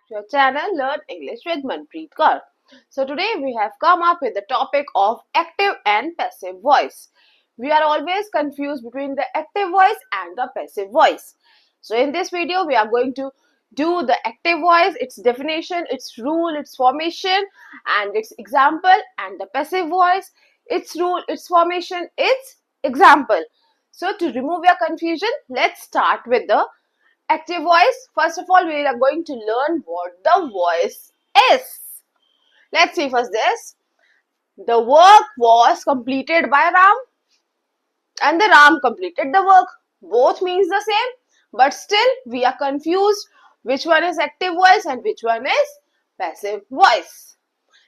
your channel Learn English with Manpreet Kaur. So today we have come up with the topic of active and passive voice. We are always confused between the active voice and the passive voice. So in this video we are going to do the active voice, its definition, its rule, its formation and its example, and the passive voice, its rule, its formation, its example. So to remove your confusion, let's start with the active voice. First of all, we are going to learn what the voice is. Let's see first this. The work was completed by Ram and the Ram completed the work. Both means the same, but still we are confused which one is active voice and which one is passive voice.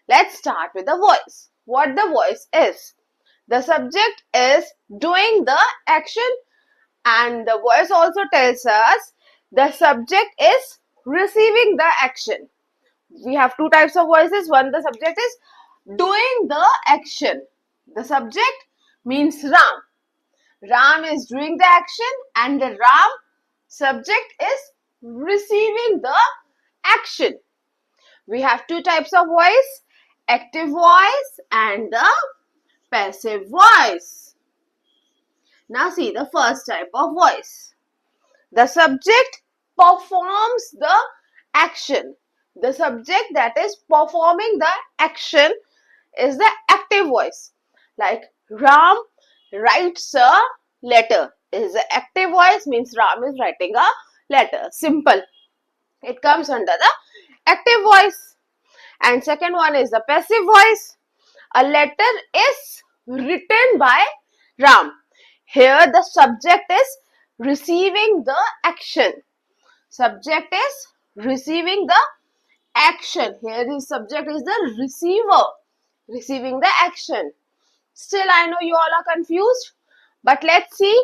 Let's start with the voice. What the voice is. The subject is doing the action, and the voice also tells us the subject is receiving the action. We have two types of voices. One, the subject is doing the action. The subject means Ram. Ram is doing the action and the Ram subject is receiving the action. We have two types of voice, active voice and the passive voice. Now see the first type of voice. The subject performs the action. The subject that is performing the action is the active voice. Like Ram writes a letter. Is the active voice, means Ram is writing a letter. Simple. It comes under the active voice. And second one is the passive voice. A letter is written by Ram. Here the subject is receiving the action. Subject is receiving the action. Here the subject is the receiver, receiving the action. Still, I know you all are confused, but let's see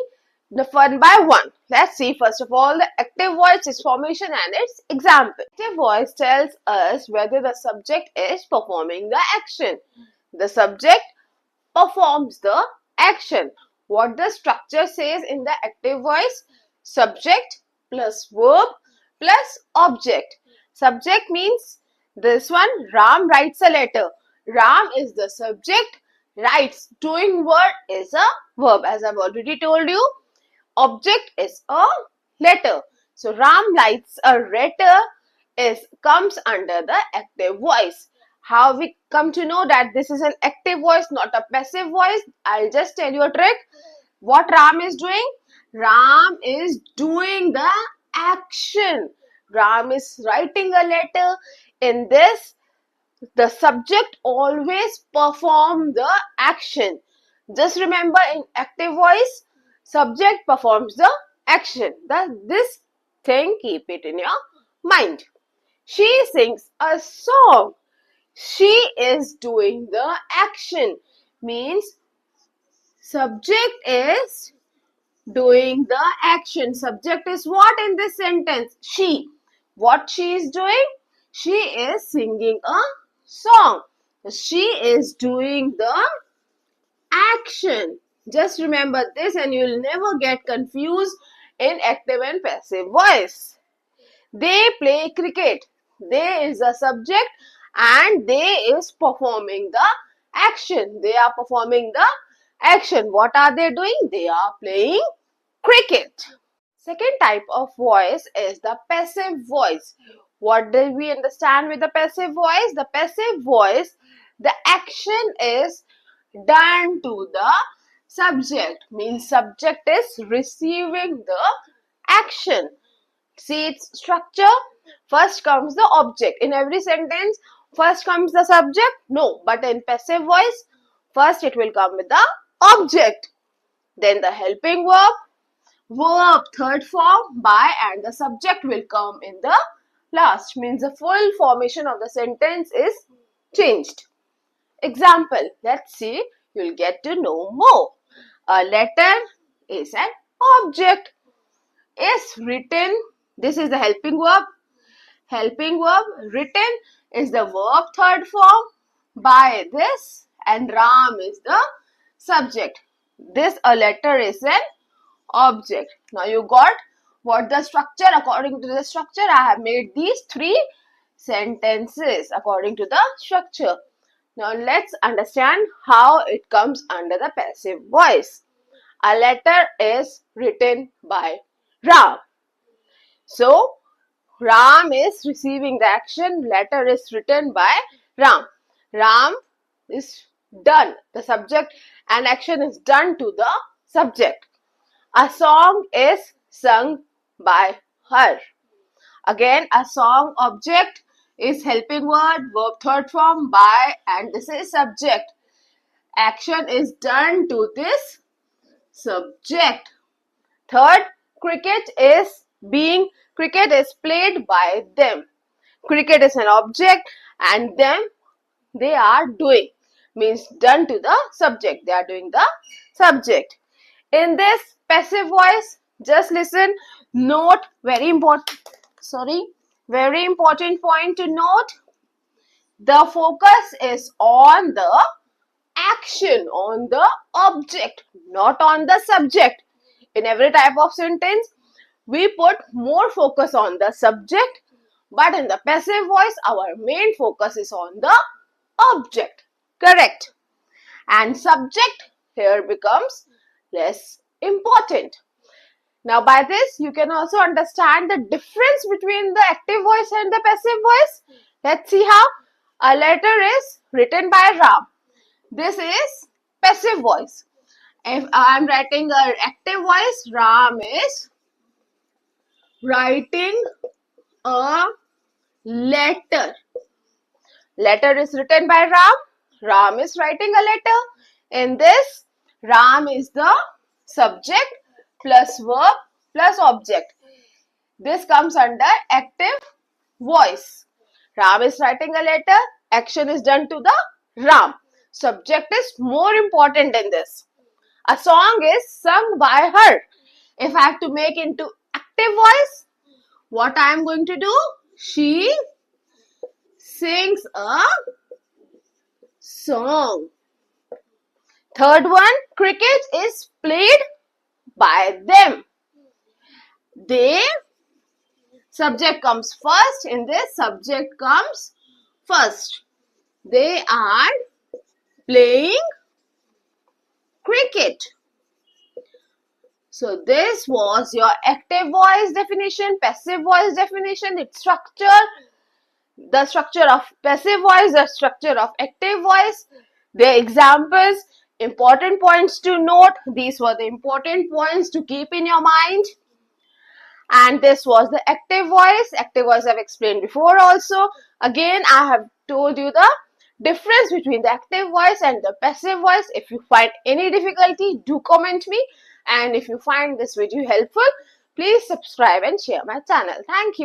the one by one. Let's see first of all the active voice, its formation and its example. Active voice tells us whether the subject is performing the action. The subject performs the action. What the structure says in the active voice? Subject plus verb plus object. Subject means this one, Ram writes a letter. Ram is the subject, writes, doing word is a verb. As I've already told you, object is a letter. So Ram writes a letter comes under the active voice. How we come to know that this is an active voice, not a passive voice? I'll just tell you a trick. What Ram is doing? Ram is doing the action. Ram is writing a letter. In this, the subject always performs the action. Just remember, in active voice, subject performs the action. This thing, keep it in your mind. She sings a song. She is doing the action. Means subject is doing the action. Subject is what in this sentence? She. What she is doing? She is singing a song. She is doing the action. Just remember this and you'll never get confused in active and passive voice. They play cricket. They is a subject and they is performing the action. They are performing the action. What are they doing? They are playing cricket. Second type of voice is the passive voice. What do we understand with the passive voice? The passive voice, the action is done to the subject. Means subject is receiving the action. See its structure. First comes the object. In every sentence, first comes the subject? No. But in passive voice, first it will come with the object. Then the helping verb third form, by, and the subject will come in the last. Means the full formation of the sentence is changed. Example. Let's see. You'll get to know more. A letter is an object. Is written. This is the helping verb. Helping verb. Written is the verb third form. By this, and Ram is the subject. This a letter is an object. Now you got what the structure. According to the structure, I have made these three sentences according to the structure. Now let's understand how it comes under the passive voice. A letter is written by Ram. So Ram is receiving the action, letter is written by Ram. Ram is done, the subject, and action is done to the subject. A song is sung by her. Again, a song object is helping word, verb third form by, and this is subject. Action is done to this subject. Third, cricket is played by them. Cricket is an object and them they are doing means done to the subject. They are doing the subject. In this passive voice, just listen, note very important point to note. The focus is on the action, on the object, not on the subject. In every type of sentence, we put more focus on the subject, but in the passive voice, our main focus is on the object. Correct. And subject here becomes less important. Now, by this, you can also understand the difference between the active voice and the passive voice. Let's see how. A letter is written by Ram. This is passive voice. If I am writing an active voice, Ram is writing a letter. Letter is written by Ram. Ram is writing a letter. In this, Ram is the subject plus verb plus object. This comes under active voice. Ram is writing a letter. Action is done to the Ram. Subject is more important in this. A song is sung by her. If I have to make into active voice, what I am going to do? She sings a song. Third one, cricket is played by them. They, subject comes first. In this, subject comes first. They are playing cricket. So this was your active voice definition, passive voice definition, its structure, the structure of passive voice, the structure of active voice, the examples, important points to note. These were the important points to keep in your mind. And this was the active voice. Active voice I've explained before also. Again, I have told you the difference between the active voice and the passive voice. If you find any difficulty, do comment me. And if you find this video helpful, please subscribe and share my channel. Thank you.